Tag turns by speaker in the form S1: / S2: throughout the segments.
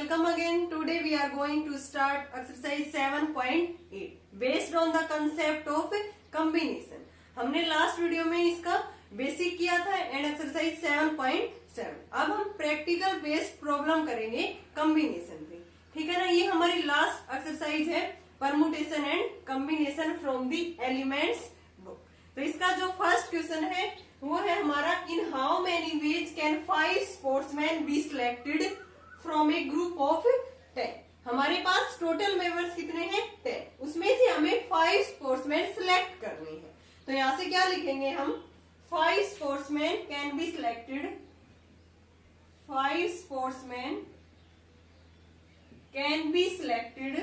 S1: welcome again. Today we are going to start exercise 7.8 based on the concept of combination. हमने last video में इसका basic किया था and exercise 7.7. अब हम प्रैक्टिकल बेस्ड प्रॉब्लम करेंगे कॉम्बिनेशन पे. ठीक है ना. ये हमारी लास्ट एक्सरसाइज है permutation and combination from the elements book. तो इसका जो फर्स्ट क्वेश्चन है वो है हमारा, इन how many ways can 5 sportsman be selected from A group of 10. हमारे पास टोटल मेंबर्स कितने हैं 10. उसमें से हमें 5 स्पोर्ट्समैन सिलेक्ट करने हैं. तो यहां से क्या लिखेंगे हम, 5 sportsman can be selected, 5 sportsman can be selected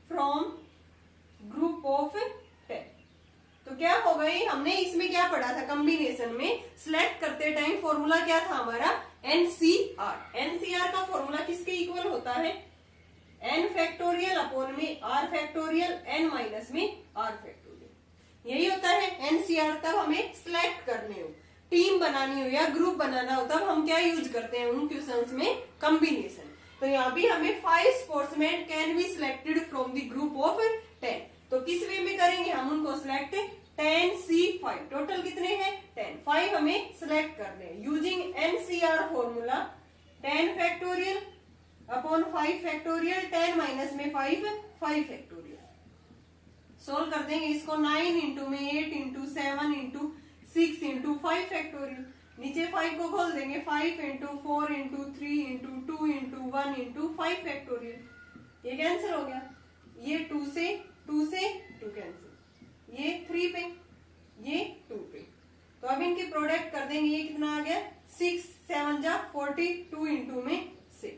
S1: from group of 10. तो क्या होगा, ये हमने इसमें क्या पढ़ा था कॉम्बिनेशन में, सिलेक्ट करते टाइम फॉर्मूला क्या था हमारा, एनसीआर. एनसीआर का फॉर्मूला किसके इक्वल होता है, एन फैक्टोरियल अपॉन में आर फैक्टोरियल, एन माइनस में आर फैक्टोरियल. यही होता है एनसीआर. तब हमें सिलेक्ट करने हो, टीम बनानी हो या ग्रुप बनाना हो, तब हम क्या यूज करते हैं उन क्वेश्चंस में, कॉम्बिनेशन. तो यहाँ भी हमें 5 sportsman can be selected from the group of 10. तो किस वे में करेंगे हम उनको सिलेक्ट, 10C5. टोटल कितने हैं 10. 5 हमें सिलेक्ट करने हैं using NCR formula, 10 factorial upon 5 factorial, 10 minus में 5 फैक्टोरियल. सोल्व कर देंगे इसको, 9 इंटू में 8 इंटू 7 इंटू 6 इंटू 5 फैक्टोरियल. नीचे 5 को खोल देंगे, 5 into 4 into 3 into 2 into 1 into 5 factorial. ये कैंसिल हो गया, ये 2 से 2 कैंसिल, ये 3 पे, ये 2 पे. तो अब इनकी प्रोडक्ट कर देंगे, ये कितना आ गया 6 7 जा 42 इंटू में 6.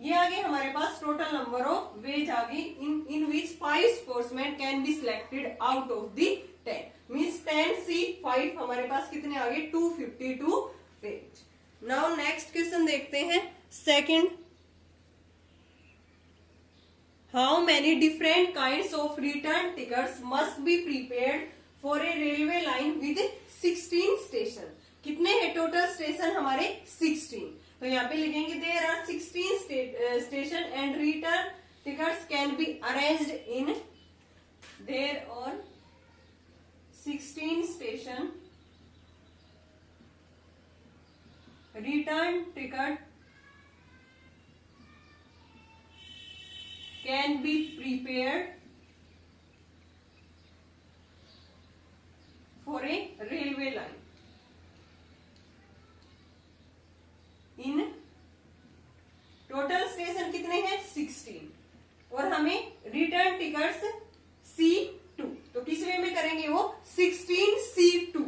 S1: ये आ गए हमारे पास टोटल नंबर ऑफ वेज आ गई इन विच 5 sportsman can be selected out of the 10. Means 10C5 हमारे पास कितने आ गए 252 वेज. नाउ नेक्स्ट क्वेश्चन देखते हैं second. How many different kinds of return tickets must be prepared for a railway line with 16 station? कितने हैं टोटल स्टेशन हमारे 16. तो यहाँ पे लिखेंगे there are 16 station and return tickets can be arranged in, there are 16 station, return ticket can be prepared for a railway line in, total station कितने हैं 16 और हमें रिटर्न टिकट्स C2. तो किस वे में करेंगे वो 16C2,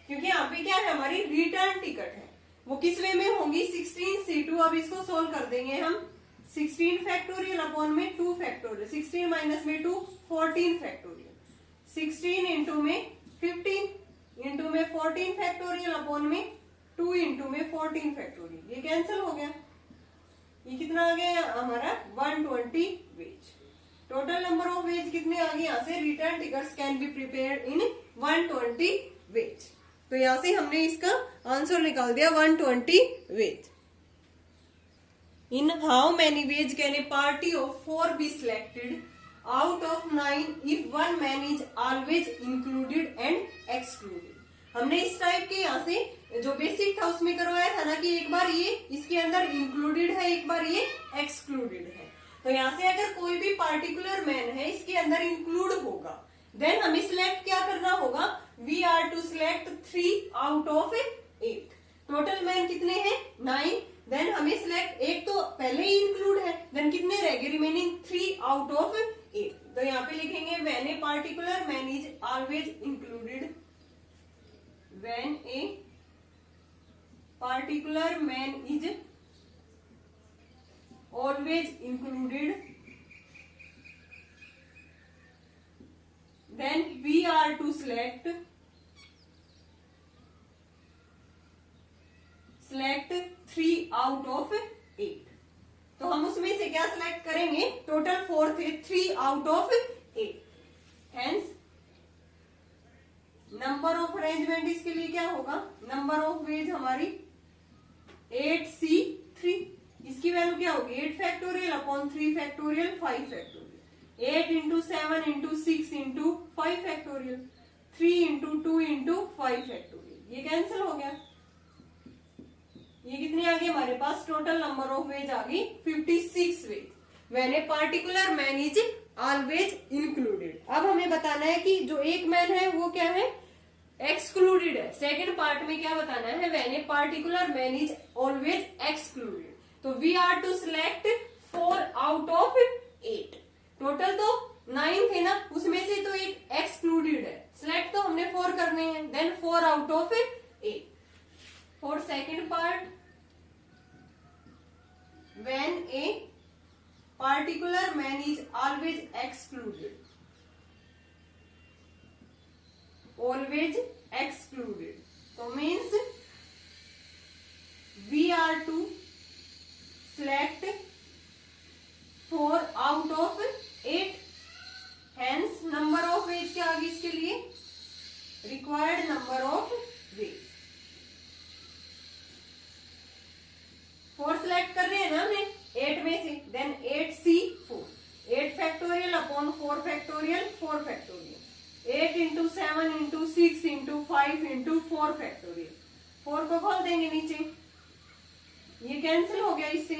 S1: क्योंकि यहाँ पे क्या है हमारी रिटर्न टिकट है, वो किस वे में होंगी 16C2. अब इसको सोल्व कर देंगे हम, 16 फैक्टोरियल अपॉन में 2 फैक्टोरियल, 16 माइनस में 2 14 फैक्टोरियल, 16 इंटू में 15 इंटू में 14 फैक्टोरियल अपॉन में 2 इंटू में 14 फैक्टोरियल. ये कैंसिल हो गया, ये कितना आ गया हमारा 120 ways. Total number of ways कितने आ गए यहाँ से, return tickets can be prepared in 120 ways. तो यहाँ से हमने इसका आंसर निकाल दिया 120 ways. In how many ways can a party of 4 be selected out of 9 if one man is always included and excluded? हमने इस टाइप के यहाँ से जो बेसिक था उसमें करवाया था ना कि एक बार ये इसके अंदर इंक्लूडेड है, एक बार ये एक्सक्लूडेड है. तो यहाँ से अगर कोई भी पार्टिकुलर मैन है इसके अंदर इंक्लूड होगा, देन हमें सिलेक्ट क्या करना होगा, we are to select 3 out of 8. Total man कितने हैं 9, देन हमें सिलेक्ट, एक तो पहले ही इंक्लूड है, देन कितने रहेंगे रिमेनिंग 3 आउट ऑफ 8. तो यहाँ पे लिखेंगे when a particular man is always included, when a particular man is always included, then we are to select 3 out of 8. तो हम उसमें से क्या सिलेक्ट करेंगे, टोटल 4 थे, 3 out of 8. Hence number of arrangement इसके लिए क्या होगा, नंबर ऑफ वेज हमारी 8C3, इसकी वैल्यू क्या होगी 8 factorial upon 3 factorial 5 factorial, 8 into 7 into 6 into 5 factorial, 3 into 2 into 5 factorial. ये कैंसिल हो गया। ये कितनी आ गई हमारे पास, टोटल नंबर ऑफ वेज आ गई 56 ways when a particular man is always included. अब हमें बताना है कि जो एक मैन है वो क्या है, एक्सक्लूडेड है। सेकंड पार्ट में क्या बताना है, when a particular man is always excluded. तो we are to select 4 out of 8। Total तो 9 थे ना, उसमें से तो एक एक्सक्लूडेड है, सिलेक्ट तो हमने 4 करने हैं, then 4 out of 8। For second part, when a particular man is always excluded, always excluded, so means we are to select 4 out of 8, hence number of ways क्या आ गई इसके लिए, required number of ways 4 select कर रहे हैं ना हमने 8 में से, then 8C4, 8 factorial upon 4 factorial 4 factorial, 8 into 7 into 6 into 5 into 4 factorial, 4 को खोल देंगे नीचे, ये कैंसिल हो गया इससे,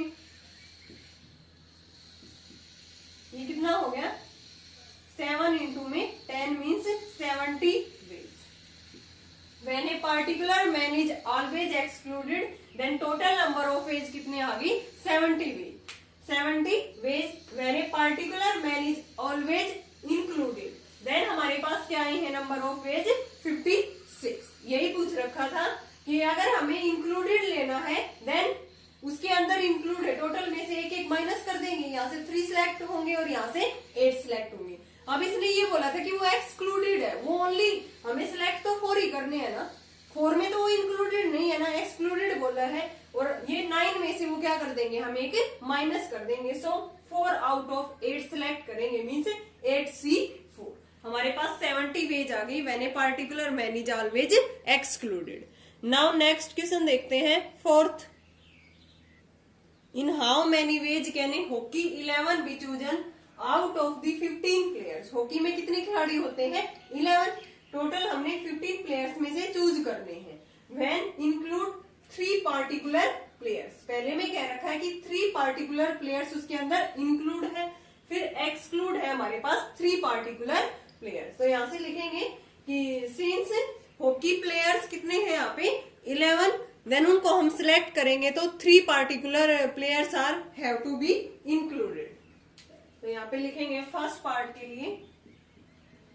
S1: ये कितना हो गया 7 इंटू में 10 means 70 ways. When a particular man is always excluded, then total number of ways कितने आ गई 70 ways. 70 ways when a particular man is always included, then हमारे पास क्या आए हैं नंबर ऑफ वेज 56। यही पूछ रखा था कि अगर हमें इंक्लूडेड लेना है देन उसके अंदर इंक्लूड है, टोटल में से एक एक माइनस कर देंगे, यहाँ से 3 सिलेक्ट होंगे और यहाँ से 8 सिलेक्ट होंगे। अब इसने ये बोला था कि वो एक्सक्लूडेड है, वो ओनली हमें सिलेक्ट तो 4 ही करने हैं ना, 4 में तो वो इंक्लूडेड नहीं है ना, एक्सक्लूडेड बोला है, और ये 9 में से वो क्या कर देंगे, हम एक माइनस कर देंगे, सो 4 आउट ऑफ 8 सिलेक्ट करेंगे, मीन्स 8C4। हमारे पास 70 वेज आ गई when a particular man is always excluded. Now next question देखते हैं, fourth, in how many ways can a hockey 11 be chosen out of the 15 players. Hockey में कितने खिलाड़ी होते हैं 11, टोटल हमने 15 प्लेयर्स में से चूज करने हैं। व्हेन इंक्लूड 3 पार्टिकुलर प्लेयर्स, पहले में कह रखा है कि 3 पार्टिकुलर प्लेयर्स उसके अंदर इंक्लूड है, फिर एक्सक्लूड है हमारे पास 3 पार्टिकुलर प्लेयर्स। तो यहां से लिखेंगे कि सिंस हॉकी प्लेयर्स कितने हैं यहाँ पे 11, देन उनको हम सिलेक्ट करेंगे तो 3 particular players are have to be included. तो यहाँ पे लिखेंगे फर्स्ट पार्ट के लिए,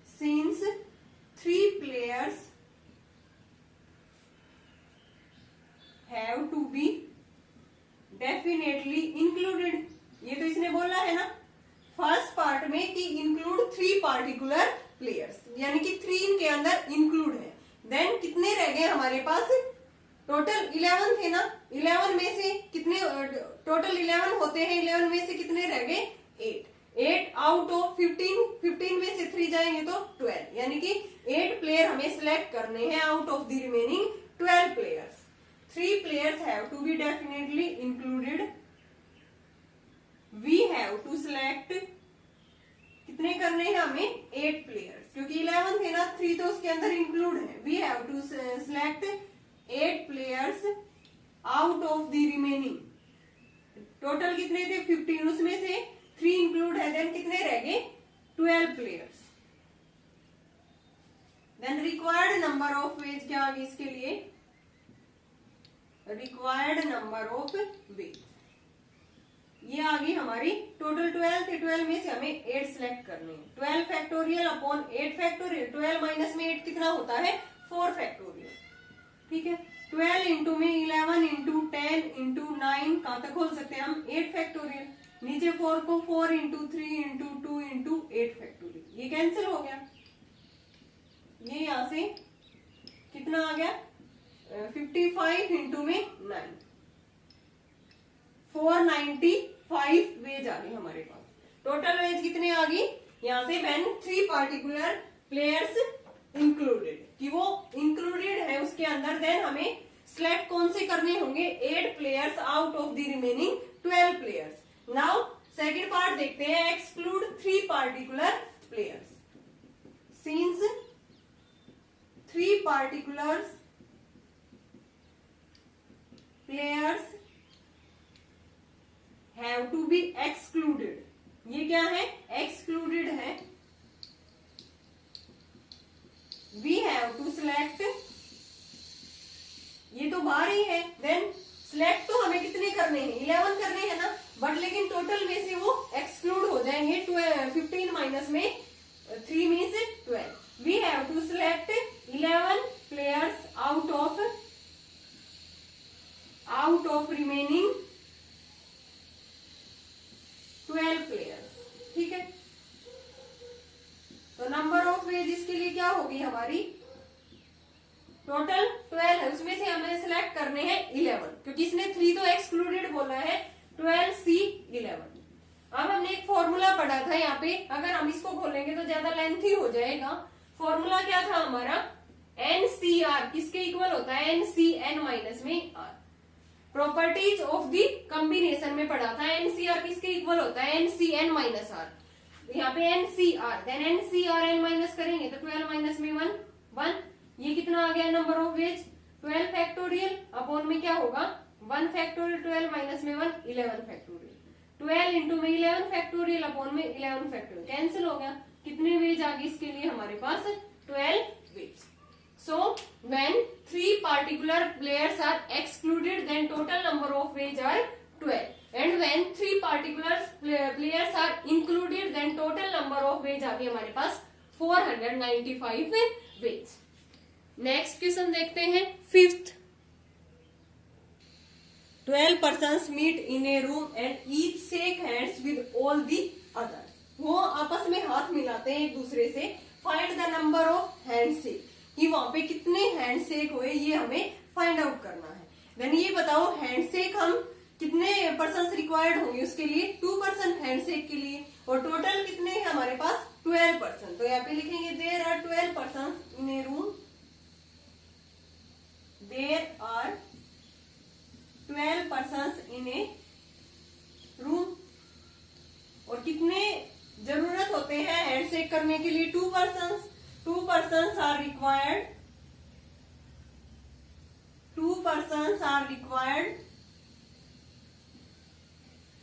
S1: since 3 players have to be definitely included. ये तो इसने बोला है ना फर्स्ट पार्ट में कि इंक्लूड 3 पार्टिकुलर प्लेयर्स, यानी कि 3 इनके अंदर इंक्लूड है। देन कितने रह गए हमारे पास, टोटल 11 थे ना, 11 में से कितने, टोटल 11 होते हैं, 11 में से कितने रह गए 8 आउट ऑफ 15 में से 3 जाएंगे तो 12, यानी कि 8 प्लेयर हमें सिलेक्ट करने हैं out of the remaining 12 players. 3 players have to be definitely included. We have to select, कितने करने हैं हमें 8 प्लेयर्स, क्योंकि 11 थे ना, 3 तो उसके अंदर इंक्लूड है। We have to select 8 players out of the remaining, total कितने थे 15, उसमें से 3 इंक्लूड है, देन कितने रह गए 12 players. Then required number of ways क्या आ गई इसके लिए, रिक्वायर्ड नंबर ऑफ वेज, ये आ गई हमारी टोटल 12 थे, 12 में से हमें 8 सिलेक्ट करने हैं। 12 फैक्टोरियल अपॉन 8 फैक्टोरियल, 12 माइनस में 8 कितना होता है 4 फैक्टोरियल, ठीक है। 12 इंटू में 11 इंटू 10 इंटू 9 कहां तक खोल सकते हैं हम 8 फैक्टोरियल, नीचे 4 को 4 इंटू 3 इंटू 2 इंटू 8 फैक्टोरियल, ये कैंसिल हो गया। ये यहां से कितना आ गया 55 इंटू में 9, 495 वेज आ गई हमारे पास। टोटल वेज कितने आ गई यहाँ से, व्हेन 3 पार्टिकुलर प्लेयर्स इंक्लूडेड, कि वो इंक्लूडेड है उसके अंदर, देन हमें सिलेक्ट कौन से करने होंगे, 8 players out of the remaining 12 players. Now second part देखते हैं, exclude 3 particular players. Since 3 particular players have to be excluded, ये क्या है, एक्सक्लूडेड है। वी हैव टू सिलेक्ट, ये तो बाहर ही है, देन सिलेक्ट तो हमें कितने करने हैं, 11 करने हैं ना, बट लेकिन टोटल में से वो एक्सक्लूड हो जाएंगे। 15 माइनस में 3 means 12। We have to select 11 players out of remaining 12 players, ठीक है। तो नंबर ऑफ वेज इसके लिए क्या होगी हमारी, टोटल 12 है, उसमें से हमें सिलेक्ट करने हैं 11, क्योंकि इसने 3 तो एक्सक्लूडेड बोला है, 12 C 11। अब हमने एक फॉर्मूला पढ़ा था यहाँ पे, अगर हम इसको खोलेंगे तो ज्यादा लेंथी हो जाएगा। फॉर्मूला क्या था हमारा, NCR किसके इक्वल होता है, NCN माइनस में R। Properties of the combination में पढ़ा था, NCR किसके इक्वल होता है, NCN माइनस R। यहाँ पे NCR, देन NCRN माइनस करेंगे तो 12 माइनस में 1, ये कितना आ गया number of veg, 12 factorial upon में क्या होगा 1 फैक्टोरियल, 12 माइनस में 1 11 फैक्टोरियल, 12 इंटू में 11 फैक्टोरियल अपॉन में 11 फैक्टोरियल, कैंसिल हो गया। कितने वेज आ गए इसके लिए हमारे पास, 12 veg. So when 3 particular players are excluded, then total number of ways are 12. And when 3 particular players are included, then total number of ways आ गई हमारे पास 495 ways. नेक्स्ट क्वेश्चन देखते हैं, 5th। 12 persons meet in a room and each shake hands with all the others. वो आपस में हाथ मिलाते हैं एक दूसरे से। Find the number of handshake, कि वहां पे कितने हैंडशेक हुए ये हमें फाइंड आउट करना है। देन ये बताओ हैंडशेक हम कितने पर्सन रिक्वायर्ड होंगे उसके लिए, 2 पर्सन हैंडशेक के लिए, और टोटल कितने हैं हमारे पास 12 पर्सन। तो यहाँ पे लिखेंगे there are 12 person in a room, there are 12 person in a room. और कितने जरूरत होते हैं हैंडशेक करने के लिए, 2 person. 2 persons are required. 2 persons are required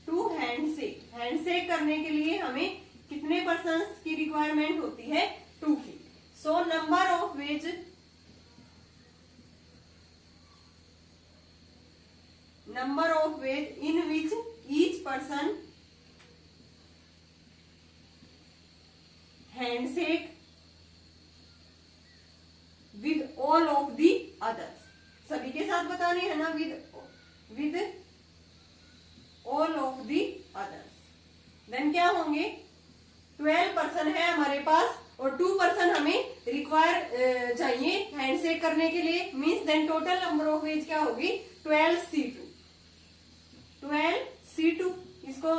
S1: to handshake. Handshake करने के लिए हमें कितने पर्सन्स की रिक्वायरमेंट होती है, 2 की। So number of ways, number of ways in which each person handshake with all of the others, सभी के साथ बताने है ना, with all of the others. Then क्या होंगे, 12 पर्सन है हमारे पास और 2 पर्सन हमें रिक्वायर चाहिए हैंडशेक करने के लिए, means then total number of ways क्या होगी, 12C2। 12C2 इसको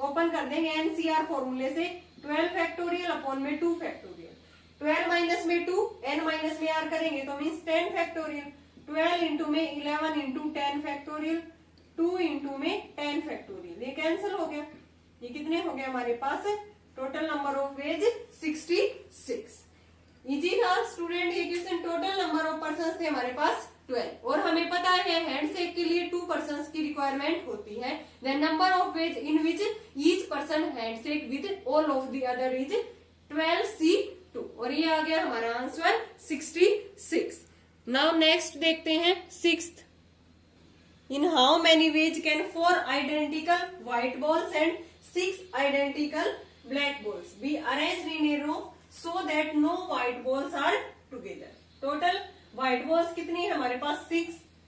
S1: ओपन कर देंगे NCR फॉर्मूले से, 12 फैक्टोरियल अपॉन में 2 फैक्टोरियल, 12 माइनस में 2, n माइनस में r करेंगे तो मीन्स 10 फैक्टोरियल, 12 इंटू में 11 इंटू 10 फैक्टोरियल, 2 इंटू में 10 फैक्टोरियल, ये कैंसिल हो गया। ये कितने हो गए हमारे पास, total number of ways 66। Easy था स्टूडेंट ये question. Total number of person थे हमारे पास 12 और हमें पता है हैंडशेक के लिए 2 पर्सन की रिक्वायरमेंट होती है। Then number of ways in which each person handshake with all of the other is 12C2 और ये आ गया हमारा आंसर 66। नाउ नेक्स्ट देखते हैं 6th। In how many ways can 4 identical white balls and 6 identical black balls be arranged in a row so that no white balls are together? Total white balls कितनी है हमारे पास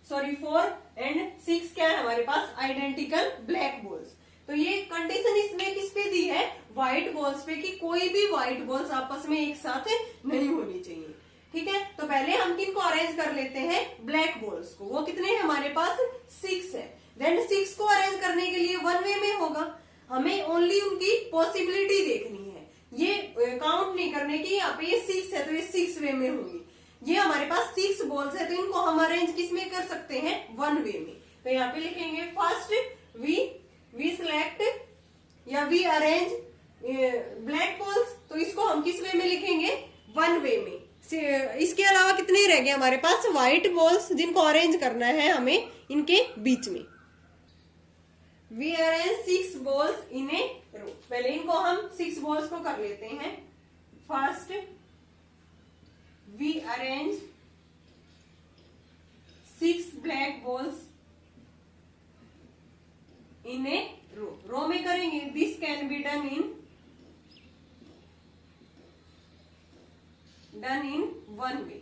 S1: 4 and 6 क्या है हमारे पास identical black balls। तो ये condition इसमें किस पे दी है, व्हाइट बॉल्स पे, कि कोई भी व्हाइट बॉल्स आपस में एक साथ नहीं होनी चाहिए। ठीक है, तो पहले हम किनको अरेंज कर लेते हैं, ब्लैक बॉल्स को। वो कितने हैं हमारे पास 6 है। देन 6 को अरेंज करने के लिए 1 वे में होगा, हमें ओनली उनकी पॉसिबिलिटी देखनी है, ये काउंट नहीं करने की। यहाँ पे ये 6 है तो ये 6 वे में होंगी। ये हमारे पास 6 बॉल्स है, तो इनको हम अरेंज किस में कर सकते हैं, 1 वे में। तो यहाँ पे लिखेंगे फर्स्ट वी सिलेक्ट या वी अरेंज ब्लैक बॉल्स, तो इसको हम किस वे में लिखेंगे, 1 वे में। इसके अलावा कितने रह गए हमारे पास, व्हाइट बॉल्स, जिनको अरेंज करना है हमें इनके बीच में। We arrange 6 balls in a row. पहले इनको हम 6 बॉल्स को कर लेते हैं। First we arrange 6 black balls in a row में करेंगे। This can be done in 1 way.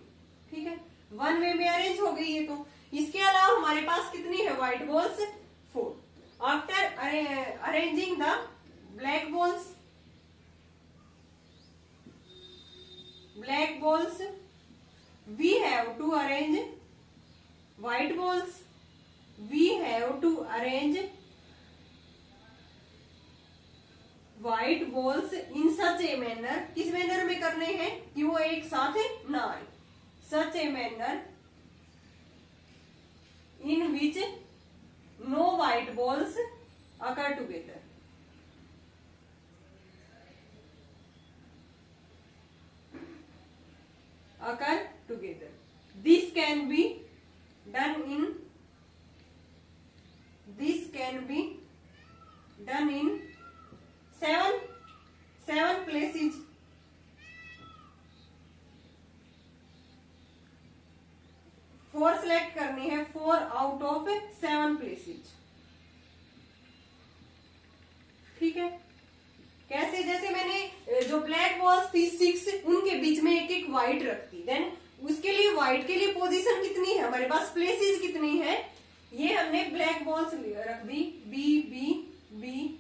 S1: ठीक है, 1 वे में अरेंज हो गई है। तो इसके अलावा हमारे पास कितनी है white balls, 4। After arranging the black balls we have to arrange white balls, we have to arrange white balls in such a manner, किस मैनर में करने हैं कि वो एक साथ ना आए, such a manner in which no white balls occur together। This can be done in 7 places। 4 select करनी है, 4 आउट ऑफ 7 प्लेसेज। ठीक है, कैसे, जैसे मैंने जो ब्लैक बॉल्स थी 6, उनके बीच में एक एक व्हाइट रख दी। देन उसके लिए व्हाइट के लिए पोजीशन कितनी है हमारे पास, प्लेसेस कितनी है, ये हमने ब्लैक बॉल्स रख दी, बी बी बी,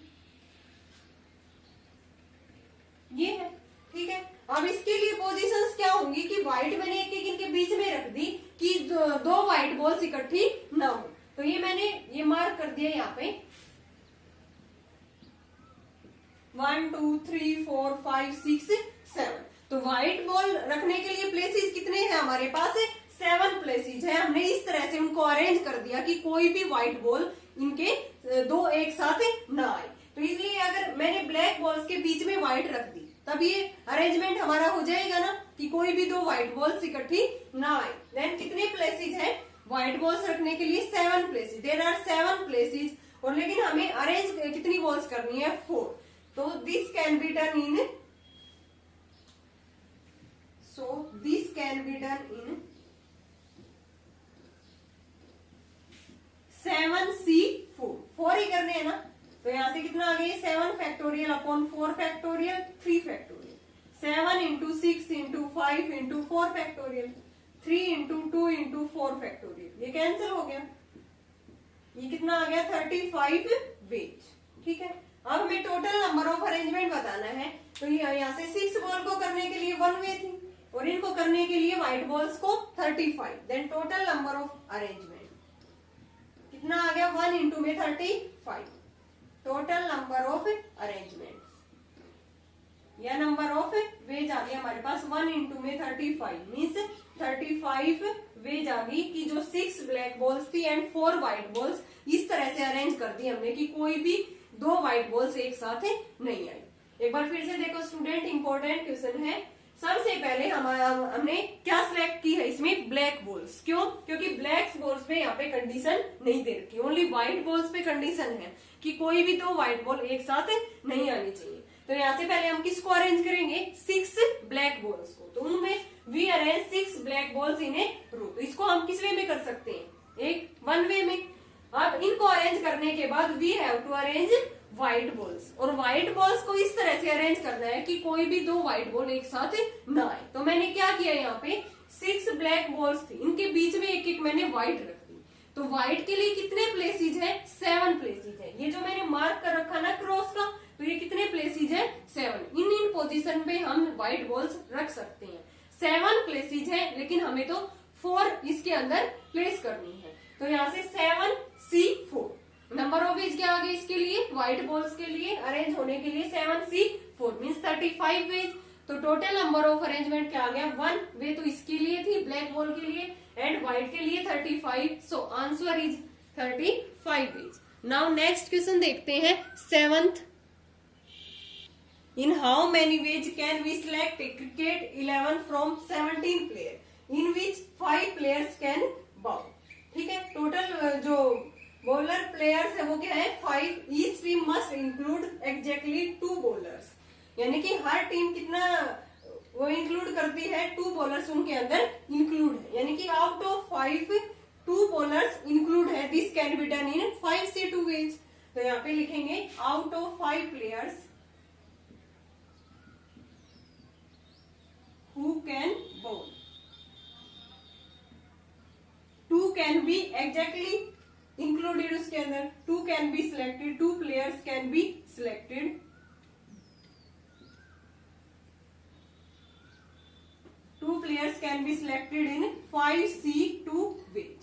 S1: ये है। ठीक है, अब इसके लिए पोजीशंस क्या होंगी कि व्हाइट मैंने एक एक इनके बीच में रख दी कि 2 व्हाइट बॉल्स इकट्ठी ना हो। तो ये मैंने ये मार्क कर दिया यहाँ पे, 1 2 3 4 5 6 7। तो व्हाइट बॉल रखने के लिए प्लेसेस कितने हैं हमारे पास, 7 प्लेसेस है। हमने इस तरह से उनको अरेंज कर दिया कि कोई भी व्हाइट बॉल इनके 2 एक साथ ना आए। तो इसलिए अगर मैंने ब्लैक बॉल्स के बीच में व्हाइट रख दी, तब ये अरेंजमेंट हमारा हो जाएगा ना कि कोई भी 2 व्हाइट बॉल्स इकट्ठी ना आए। देन कितने प्लेसेस है व्हाइट बॉल्स रखने के लिए, 7 प्लेसेस। देयर आर 7 प्लेसेस, और लेकिन हमें अरेंज कितनी बॉल्स करनी है, 4। तो this can be done in 7C4। 4 ही करने हैं ना, तो यहां से कितना आ गया, 7 factorial upon 4 factorial 3 factorial, 7 into 6 into 5 into 4 factorial, 3 into 2 into 4 factorial. ये कैंसिल हो गया, ये कितना आ गया, 35 वेज। ठीक है, अब हमें टोटल नंबर ऑफ अरेंजमेंट बताना है। तो यहाँ से 6 बॉल को करने के लिए 1 वे थी, और इनको करने के लिए व्हाइट बॉल्स को 35। Then total number of arrangement कितना आ गया, 1 इंटू में 35। टोटल नंबर ऑफ अरेंजमेंट या नंबर ऑफ वेज आ गई हमारे पास 1 इंटू में 35, मीन्स 35 वेज आ गई कि जो 6 ब्लैक बॉल्स थी एंड 4 व्हाइट बॉल्स इस तरह से अरेंज कर दी हमने कि कोई भी 2 व्हाइट बॉल्स एक साथ नहीं आई। एक बार फिर से देखो स्टूडेंट, इंपॉर्टेंट क्वेश्चन है। सबसे पहले हमने क्या सिलेक्ट की है इसमें, ब्लैक बॉल्स। क्यों, क्योंकि ब्लैक बॉल्स पे यहाँ पे कंडीशन नहीं दे रखी, ओनली व्हाइट बॉल्स पे कंडीशन है कि कोई भी 2 व्हाइट बॉल एक साथ नहीं आनी चाहिए। तो यहाँ से पहले हम किसको अरेंज करेंगे, 6 ब्लैक बॉल्स को। तो उनमें we arrange 6 black balls in a row. तो इसको हम किस वे में कर सकते हैं, एक 1 वे में। अब इनको अरेंज करने के बाद we have to arrange white balls, और व्हाइट बॉल्स को इस तरह से अरेंज करना है कि कोई भी 2 व्हाइट बॉल एक साथ ना आए। तो मैंने क्या किया, यहाँ पे 6 ब्लैक बॉल्स थी, इनके बीच में एक एक मैंने व्हाइट रख दी। तो व्हाइट के लिए कितने प्लेसेज है, 7 प्लेसेज है। ये जो मैंने मार्क कर रखा ना क्रॉस का, तो ये कितने प्लेसेज है, 7। इन पोजीशन पे हम व्हाइट बॉल्स रख सकते हैं। 7 प्लेसेज है, लेकिन हमें तो 4 इसके अंदर प्लेस करनी है। तो यहाँ से 7C4 नंबर ऑफ वेज क्या आ गए इसके लिए, व्हाइट बॉल्स के लिए अरेंज होने के लिए 7C4 मीन्स 35 वेज। तो टोटल नंबर ऑफ अरेंजमेंट क्या आ गया 1 वे, तो इसके लिए थी ब्लैक बॉल के लिए, एंड व्हाइट के लिए 35, so answer is 35 ways. Now next question देखते हैं 7th। In how many ways can we select a cricket 11 from 17 player in which 5 players can bowl? ठीक है, टोटल जो बॉलर प्लेयर्स है वो क्या है 5, each team must include exactly 2 bowlers, यानी कि हर टीम कितना वो इंक्लूड करती है 2 बॉलर्स उनके अंदर इंक्लूड है, यानी कि आउट ऑफ 5 2 बॉलर्स इंक्लूड है। दिस कैन बी डन इन 5 से 2 वेज। तो यहाँ पे लिखेंगे out of 5 players who can bowl, 2 can be exactly included उसके अंदर, 2 can be selected, 2 players can be selected, 2 players can be selected in 5C2 ways.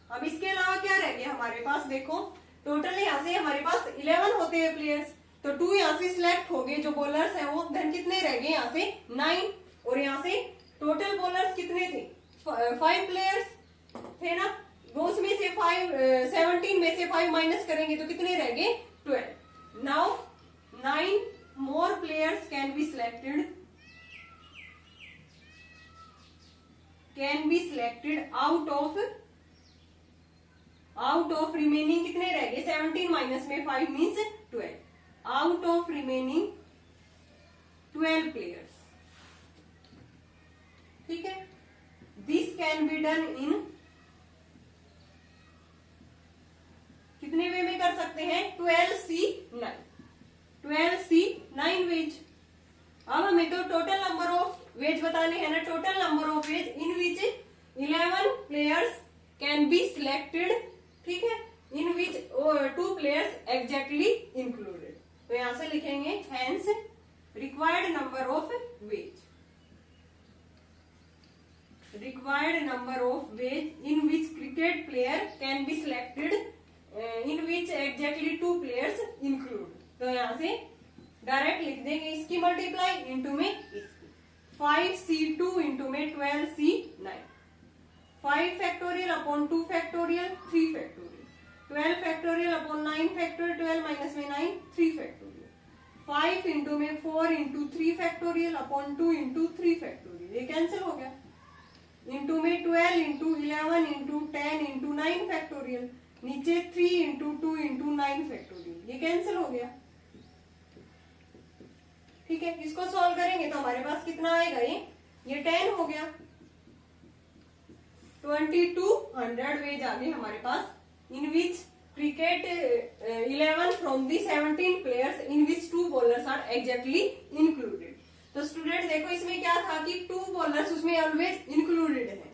S1: अब इसके अलावा क्या रह गया हमारे पास, देखो टोटल यहाँ से हमारे पास 11 होते हैं प्लेयर्स, तो 2 यहाँ से सिलेक्ट हो गए जो बॉलर्स है वो, देन कितने रह गए यहाँ से 9, और यहाँ से टोटल बॉलर्स कितने थे 5 प्लेयर्स थे ना, वो उसमें से 17 में से 5 माइनस करेंगे तो कितने रह गए 12। Now 9 more players can be selected out of remaining कितने रह गए 17 माइनस में 5 means 12, out of remaining 12 players. ठीक है, दिस कैन बी डन इन कितने वे में कर सकते हैं 12C9 वेज। अब हमें तो टोटल नंबर ऑफ वेज बताने हैं ना, total number of ways in which 11 players can be selected, ठीक है, इन विच 2 प्लेयर्स एग्जैक्टली इंक्लूडेड। तो यहां से लिखेंगे hence required number of veg in which cricket player can be selected in which exactly 2 players include। तो यहाँ से direct लिख देंगे इसकी मल्टीप्लाई इंटू में इसकी 5C2 इंटू में 12C9, 5 factorial upon 2 factorial 3 factorial, 12 factorial upon 9 factorial, 12 minus में 9 3 फैक्टोरियल, 5 इंटू में 4 into 3 factorial upon 2 into 3 factorial, ये कैंसिल हो गया, इंटू में 12 इंटू 11 इंटू 10 इंटू 9 फैक्टोरियल, नीचे 3 इंटू 2 इंटू 9 फैक्टोरियल, ये कैंसिल हो गया। ठीक है, इसको सॉल्व करेंगे तो हमारे पास कितना आएगा, ये 10 हो गया, 2200 वेज आ गए हमारे पास, in which cricket 11 from the 17 players in which 2 bowlers are exactly included. तो स्टूडेंट देखो इसमें क्या था कि 2 बॉलर्स उसमें ऑलवेज इंक्लूडेड है,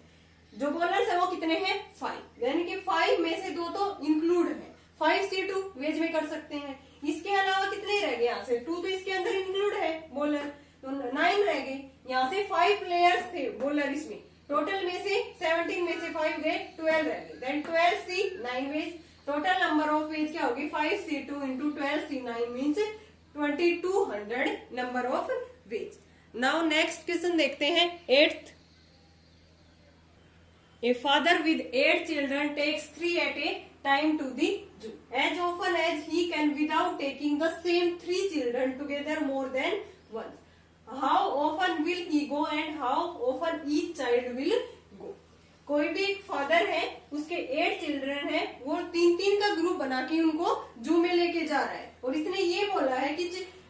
S1: जो बॉलर्स है वो कितने हैं 5, यानी कि 5 में से 2 तो इंक्लूड है, 5C2 वेज में कर सकते हैं। इसके अलावा कितने रह गए, यहाँ से 2 तो इसके अंदर इंक्लूड है बॉलर, तो 9 रह गए, यहाँ से 5 प्लेयर्स थे बॉलर, इसमें टोटल में से 17 में से 5 गए 12 रह गए, then 12C9 ways. Total number of ways क्या होगी 5C2 into 12C9 means 2200 number of ways. Now next question देखते हैं 8th। A father with 8 children takes 3 at a time to the zoo as often as he can without taking the same 3 children together more than once. How often will he go and how often each child will go? कोई भी एक father है, उसके 8 children है, वो 3-3 का group बना के उनको जू में लेके जा रहा है, और इसने ये बोला है कि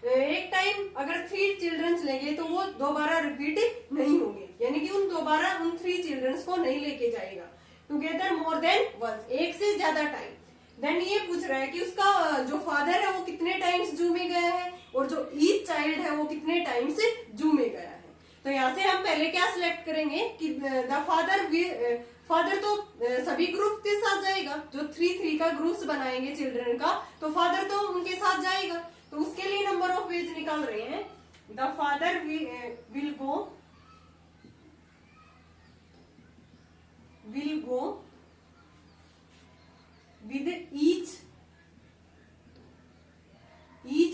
S1: एक टाइम अगर 3 चिल्ड्रंस लेंगे तो वो दोबारा रिपीट नहीं होंगे, यानी कि दोबारा उन 3 चिल्ड्रंस को नहीं लेके जाएगा टुगेदर मोर देन वंस, एक से ज्यादा टाइम। देन ये पूछ रहा है कि उसका जो फादर है वो कितने टाइम्स जू में गया है, और जो ईच चाइल्ड है वो कितने टाइम्स जू में गया है। तो यहाँ से हम पहले क्या सिलेक्ट करेंगे कि द फादर तो सभी ग्रुप के साथ जाएगा, जो 3-3 का ग्रुप्स बनाएंगे चिल्ड्रन का, तो फादर तो उनके साथ जाएगा, तो उसके लिए नंबर ऑफ वेज निकाल रहे हैं। The father will go with each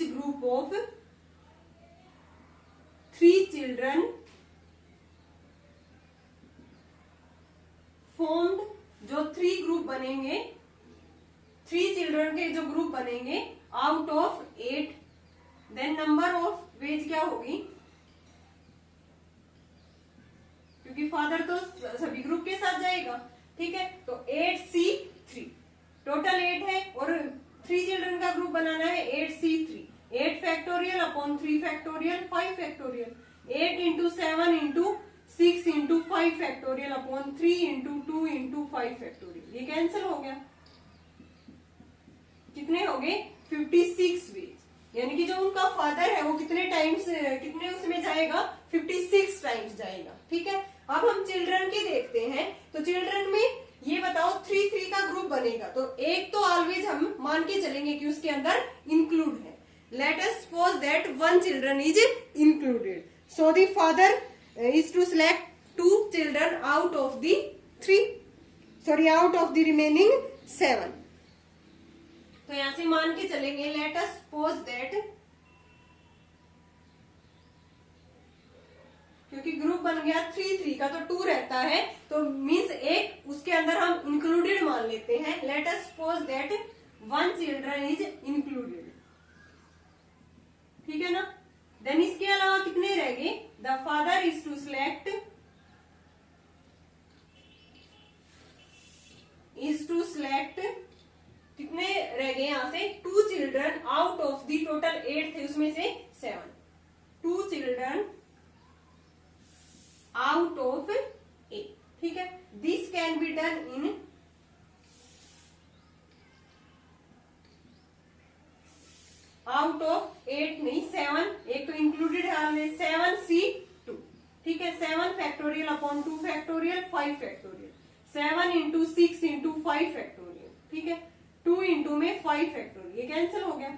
S1: group of 3 children formed, जो 3 ग्रुप बनेंगे, 3 चिल्ड्रन के जो ग्रुप बनेंगे out of 8, then number of ways क्या होगी, क्योंकि फादर तो सभी ग्रुप के साथ जाएगा, ठीक है। तो 8C3, टोटल 8 है और 3 चिल्ड्रन का ग्रुप बनाना है 8C3, 8 factorial upon 3 factorial 5 factorial, 8 into 7 into 6 into 5 factorial upon 3 into 2 into 5 factorial. ये कैंसिल हो गया, कितने हो गए 56 वेज, यानी कि जो उनका फादर है वो कितने टाइम्स, कितने उसमें जाएगा 56 टाइम्स जाएगा, ठीक है। अब हम चिल्ड्रन के देखते हैं, तो चिल्ड्रन में ये बताओ 3 का ग्रुप बनेगा, तो एक तो ऑलवेज हम मान के चलेंगे कि उसके अंदर इंक्लूड है। Let us suppose that 1 children is included, so the father is to select 2 children out of the 3, out of the remaining 7। तो यहां से मान के चलेंगे, लेट अस सपोज दैट, क्योंकि ग्रुप बन गया 3 का तो 2 रहता है, तो मीन्स एक उसके अंदर हम इंक्लूडेड मान लेते हैं। Let us suppose that 1 children is included, ठीक है ना। देन इसके अलावा कितने रह गए, the father is to select, कितने रह गए यहां से 2 children out of the total 8 थे उसमें से 7, 2 चिल्ड्रन आउट ऑफ 8, ठीक है। This can be done in out of 8 नहीं 7, एक तो इंक्लूडेड है ऑलवेज 7C2, ठीक है। 7 factorial upon 2 factorial 5 factorial, 7 into 6 into 5 factorial, ठीक है। 2 इंटू में 5 फैक्टोरियल, ये कैंसिल हो गया,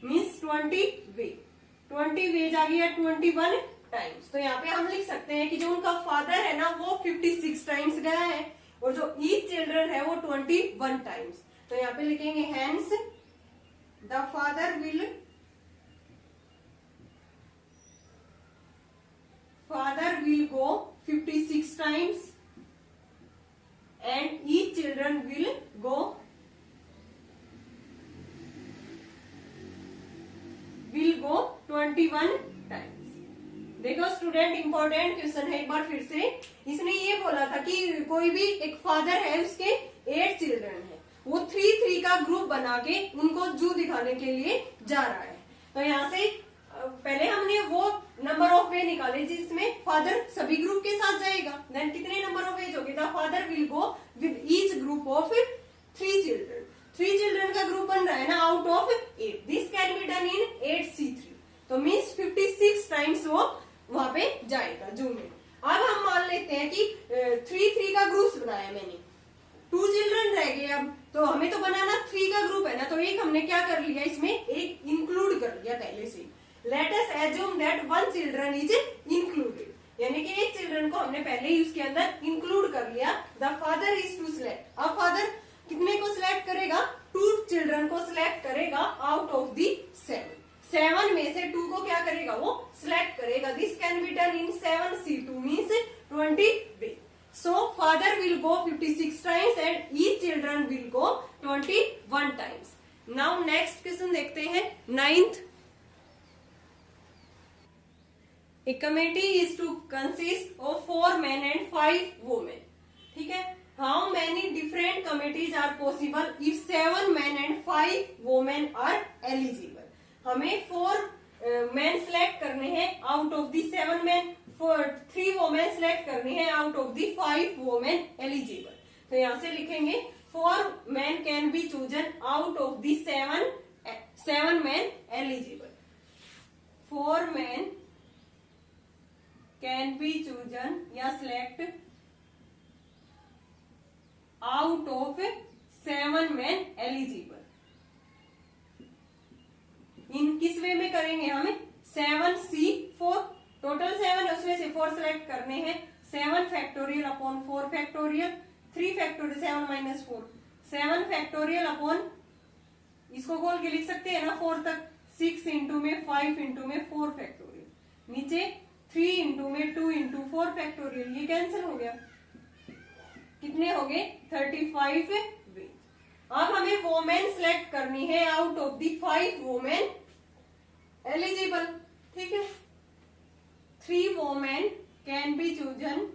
S1: मीन्स 20 वेज आ गया 21 टाइम्स। तो यहाँ पे हम लिख सकते हैं कि जो उनका फादर है ना वो 56 टाइम्स गया है और जो ईच चिल्ड्रन है वो 21 टाइम्स। तो यहाँ पे लिखेंगे hence the father will go 56 times and each children will go 21 times. देखो स्टूडेंट, इंपॉर्टेंट क्वेश्चन है, एक बार फिर से। इसने ये बोला था कि कोई भी एक फादर है, उसके 8 चिल्ड्रन है, वो 3 का ग्रुप बना के उनको जू दिखाने के लिए जा रहा है। तो यहाँ से पहले हमने वो नंबर ऑफ वे निकाले जिसमें फादर सभी ग्रुप के साथ जाएगा। देन कितने नंबर ऑफ वेज होगी, the father will go with each group of 3 children. 3 children का ग्रुप बन रहा है ना out of 8, this can be done in 8C3, तो मीन्स 56 टाइम्स वो वहां पे जाएगा जू में। अब हम मान लेते हैं कि 3 का ग्रुप बनाया मैंने, 2 चिल्ड्रन रह गए, अब तो हमें तो बनाना 3 का ग्रुप है ना, तो एक हमने क्या कर लिया, इसमें एक इंक्लूड कर लिया पहले से। Let us assume that 1 children is included, यानी कि एक चिल्ड्रन को हमने पहले ही उसके अंदर इंक्लूड कर लिया। The father is to select, अब फादर कितने को सिलेक्ट करेगा, 2 चिल्ड्रन को सिलेक्ट करेगा आउट ऑफ दी 7 में से 2 को क्या करेगा, वो सिलेक्ट करेगा। This can be done in 7C2 means 20 way. So father will go 56 times and each children will go 21 times. Now next question देखते हैं 9th. A committee is to consist of 4 men and 5 women. ठीक है, how many different committees are possible if 7 men and 5 women are eligible? हमें 4 men select करने हैं out of the 7 men, 3 women select करनी है out of the 5 women eligible. तो यहां से लिखेंगे 4 men can be chosen out of the 7 men eligible. 4 men can be chosen या select out of 7 men eligible. इन किस वे में करेंगे, हमें 7C4 टोटल 7 है उसमें से 4 सेलेक्ट करने हैं। 7 factorial upon 4 factorial, 3 factorial 7 minus 4, 7 factorial upon, इसको खोल के लिख सकते हैं ना 4 तक, 6 इंटू में 5 इंटू में 4 फैक्टोरियल, नीचे 3 इंटू में 2 इंटू 4 फैक्टोरियल, ये कैंसिल हो गया, कितने हो गए 35 वेज। अब हमें वोमेन सिलेक्ट करनी है out of the 5 women eligible, ठीक है। 3 women can be chosen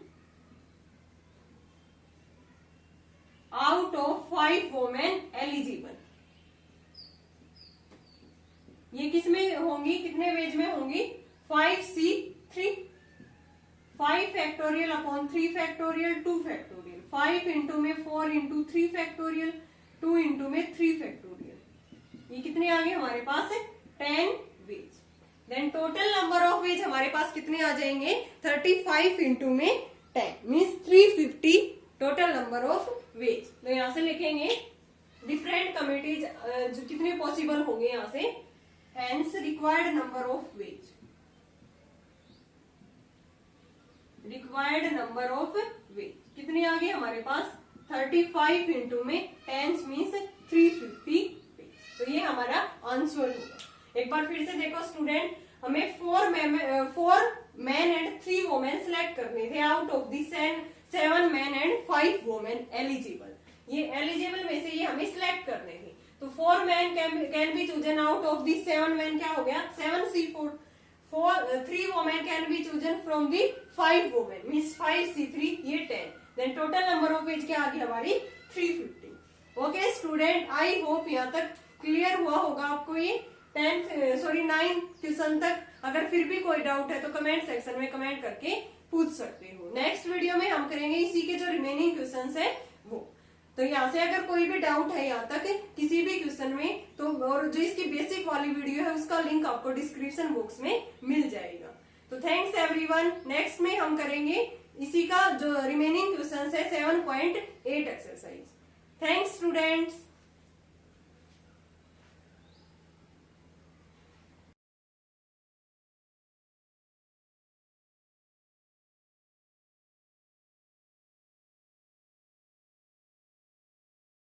S1: out of 5 women eligible. ये किस में होंगी, कितने वेज में होंगी, 5C3, 5 factorial upon 3 factorial 2 factorial, 5 into में 4 इंटू 3 फैक्टोरियल, 2 इंटू में 3 फैक्टोरियल, ये कितने आ गए हमारे पास 10 ways. Then total number of ways हमारे पास कितने आ जाएंगे, 35 इंटू में 10 means 350 total number of ways. तो यहां से लिखेंगे डिफरेंट कमिटीज जो कितने पॉसिबल होंगे यहां से, hence required number of veg, required number of ways कितने आ गए हमारे पास 35 इंटू में 10 मीन्स 350 वेज। तो ये हमारा आंसर होगा। एक बार फिर से देखो स्टूडेंट, हमें 4 मैन एंड 3 वोमेन सिलेक्ट करने थे out of the 7 man and 5 women eligible. ये एलिजिबल में से ये हमें सिलेक्ट करने थे। तो 4 man can be chosen out of the 7 man, क्या हो गया 7C4, 3 women can be chosen from the 5 women means 5C3, ये 10। Then total number of ways क्या आ गई हमारी 350। ओके स्टूडेंट, आई होप यहाँ तक क्लियर हुआ होगा आपको ये 9 क्वेश्चन तक। अगर फिर भी कोई डाउट है तो कमेंट सेक्शन में कमेंट करके पूछ सकते हो। नेक्स्ट वीडियो में हम करेंगे इसी के जो रिमेनिंग क्वेश्चंस है वो। तो यहाँ से अगर कोई भी डाउट है यहाँ तक किसी भी क्वेश्चन में तो, और जो इसकी बेसिक वाली वीडियो है उसका लिंक आपको डिस्क्रिप्शन बॉक्स में मिल जाएगा। तो थैंक्स एवरीवन। नेक्स्ट में हम करेंगे इसी का जो रिमेनिंग क्वेश्चंस है 7.8 एक्सरसाइज। Thanks students.